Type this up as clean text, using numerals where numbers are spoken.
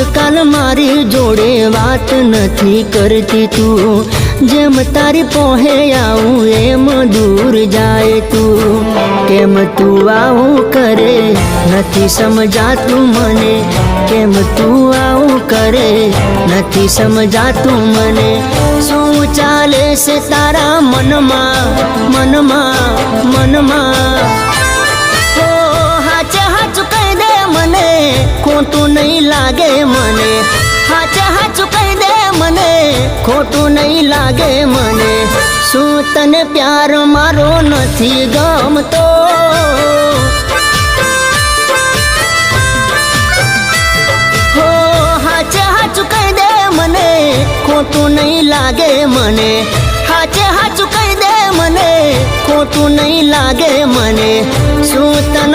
આજકાલ મારી જોડે વાત નથી કરતી તું જેમ તારી પોહે આવું એમ દૂર જાય તું કેમ તું આવું કરે નથી સમજાતું મને કેમ તું આવું કરે નથી સમજાતું મને શું ચાલે છે તારા મનમાં મનમાં મનમાં ઓ હાચે હાચું કહી દે મને ખોટું નહીં લાગે મને હાચે હાચું કહી દે મને ખોટું નહીં લાગે મને શું તને પ્યાર મારો નથી ગમતો હો હાચે હાચું કહી દે મને ખોટું નહીં લાગે મને હાચે હાચું કહી દે મને ખોટું નહીં લાગે મને શું તને